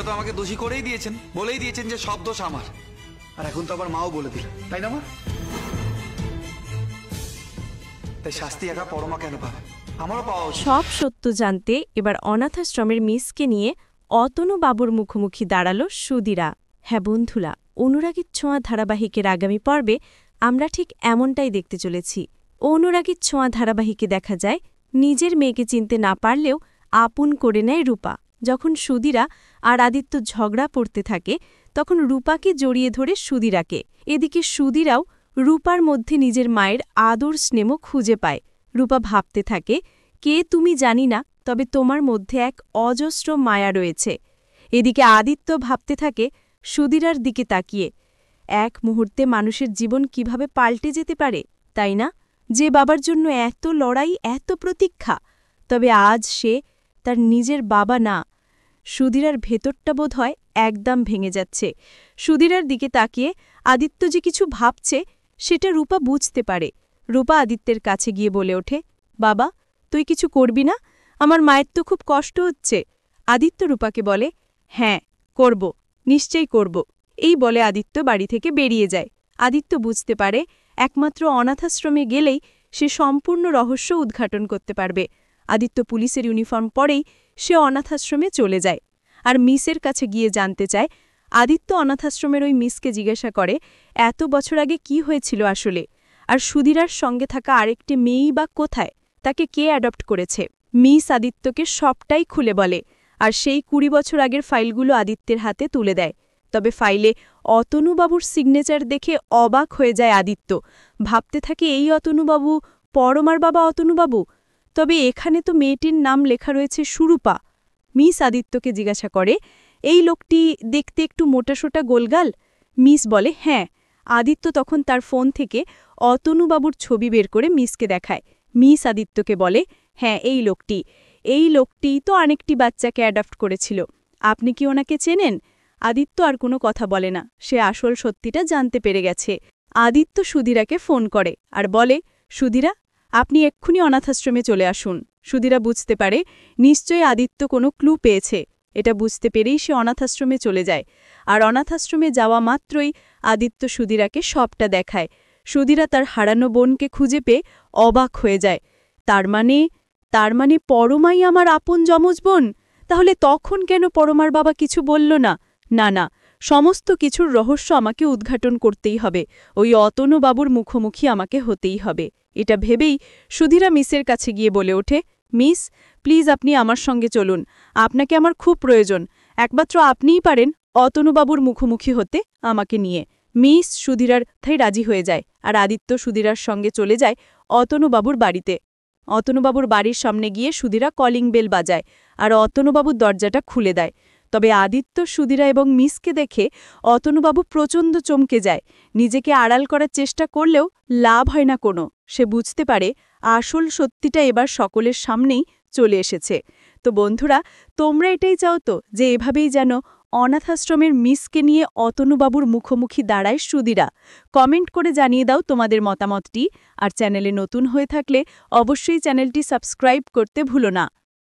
তাহলে তো আমাকে দোষী করেই দিয়েছেন, বলেই দিয়েছেন যে সব দোষ আমার। আর এখন তো আবার মাও বলে দিল, তাই না মা? তাই শাস্তি একা পরমা কেন পাবে, আমারও পাওয়া উচিত। সব সত্য জানতে এবার অনাথাশ্রমের মিসকে নিয়ে অতনু বাবুর মুখোমুখি দাঁড়াল সুধীরা। হ্যাঁ বন্ধুরা, অনুরাগীর ছোঁয়া ধারাবাহিকের আগামী পর্বে আমরা ঠিক এমনটাই দেখতে চলেছি। অনুরাগীর ছোঁয়া ধারাবাহিকে দেখা যায় নিজের মেয়েকে চিনতে না পারলেও আপন করে নেয় রূপা। যখন সুধীরা আর আদিত্য ঝগড়া পড়তে থাকে তখন রূপাকে জড়িয়ে ধরে সুধীরাকে। এদিকে সুধীরাও রূপার মধ্যে নিজের মায়ের আদর স্নেহ খুঁজে পায়। রূপা ভাবতে থাকে, কে তুমি জানি না, তবে তোমার মধ্যে এক অজস্র মায়া রয়েছে। এদিকে আদিত্য ভাবতে থাকে সুধীরার দিকে তাকিয়ে, এক মুহূর্তে মানুষের জীবন কিভাবে পাল্টে যেতে পারে, তাই না? যে বাবার জন্য এত লড়াই, এত প্রতীক্ষা, তবে আজ সে তার নিজের বাবা না। সুধীরার ভেতরটা বোধ হয় একদম ভেঙে যাচ্ছে। সুধীরার দিকে তাকিয়ে আদিত্য যে কিছু ভাবছে সেটা রূপা বুঝতে পারে। রূপা আদিত্যের কাছে গিয়ে বলে ওঠে, বাবা, তুই কিছু করবি না? আমার মায়ের তো খুব কষ্ট হচ্ছে। আদিত্য রূপাকে বলে, হ্যাঁ করব, নিশ্চয়ই করব। এই বলে আদিত্য বাড়ি থেকে বেরিয়ে যায়। আদিত্য বুঝতে পারে একমাত্র অনাথাশ্রমে গেলেই সে সম্পূর্ণ রহস্য উদ্ঘাটন করতে পারবে। আদিত্য পুলিশের ইউনিফর্ম পরেই সে অনাথাশ্রমে চলে যায় আর মিসের কাছে গিয়ে জানতে চায়। আদিত্য অনাথাশ্রমের ওই মিসকে জিজ্ঞাসা করে এত বছর আগে কি হয়েছিল আসলে, আর সুধীরার সঙ্গে থাকা আরেকটি মেয়েই বা কোথায়, তাকে কে অ্যাডপ্ট করেছে। মিস আদিত্যকে সবটাই খুলে বলে আর সেই ২০ বছর আগের ফাইলগুলো আদিত্যের হাতে তুলে দেয়। তবে ফাইলে অতনুবাবুর সিগনেচার দেখে অবাক হয়ে যায় আদিত্য। ভাবতে থাকে, এই অতনুবাবু পরমার বাবা অতনুবাবু? তবে এখানে তো মেয়েটির নাম লেখা রয়েছে সুরূপা। মিস আদিত্যকে জিজ্ঞাসা করে, এই লোকটি দেখতে একটু মোটাসোটা গোলগাল? মিস বলে, হ্যাঁ। আদিত্য তখন তার ফোন থেকে অতনুবাবুর ছবি বের করে মিসকে দেখায়। মিস আদিত্যকে বলে, হ্যাঁ এই লোকটিই তো অনেকটি বাচ্চাকে অ্যাডপ্ট করেছিল। আপনি কি ওনাকে চেনেন? আদিত্য আর কোনো কথা বলে না, সে আসল সত্যিটা জানতে পেরে গেছে। আদিত্য সুধীরাকে ফোন করে আর বলে, সুধীরা, আপনি এক্ষুনি অনাথাশ্রমে চলে আসুন। সুধীরা বুঝতে পারে নিশ্চয়ই আদিত্য কোনো ক্লু পেয়েছে। এটা বুঝতে পেরেই সে অনাথাশ্রমে চলে যায়। আর অনাথাশ্রমে যাওয়া মাত্রই আদিত্য সুধীরাকে সবটা দেখায়। সুধীরা তার হারানো বোনকে খুঁজে পেয়ে অবাক হয়ে যায়। তার মানে পরমাই আমার আপন যমজ বোন? তাহলে তখন কেন পরমার বাবা কিছু বলল না? না, সমস্ত কিছুর রহস্য আমাকে উদ্ঘাটন করতেই হবে। ওই অতনুবাবুর মুখোমুখি আমাকে হতেই হবে। এটা ভেবেই সুধীরা মিসের কাছে গিয়ে বলে ওঠে, মিস, প্লিজ আপনি আমার সঙ্গে চলুন। আপনাকে আমার খুব প্রয়োজন। একমাত্র আপনিই পারেন অতনুবাবুর মুখোমুখি হতে আমাকে নিয়ে। মিস সুধীরার তাই রাজি হয়ে যায় আর আদিত্য সুধীরার সঙ্গে চলে যায় অতনুবাবুর বাড়িতে। অতনুবাবুর বাড়ির সামনে গিয়ে সুধীরা কলিং বেল বাজায় আর অতনুবাবুর দরজাটা খুলে দেয়। তবে আদিত্য, সুধীরা এবং মিসকে দেখে অতনুবাবু প্রচণ্ড চমকে যায়। নিজেকে আড়াল করার চেষ্টা করলেও লাভ হয় না কোনো। সে বুঝতে পারে আসল সত্যিটা এবার সকলের সামনেই চলে এসেছে। তো বন্ধুরা, তোমরা এটাই চাও তো যে এভাবেই যেন অনাথাশ্রমের মিসকে নিয়ে অতনুবাবুর মুখোমুখি দাঁড়ায় সুধীরা? কমেন্ট করে জানিয়ে দাও তোমাদের মতামতটি। আর চ্যানেলে নতুন হয়ে থাকলে অবশ্যই চ্যানেলটি সাবস্ক্রাইব করতে ভুলো না।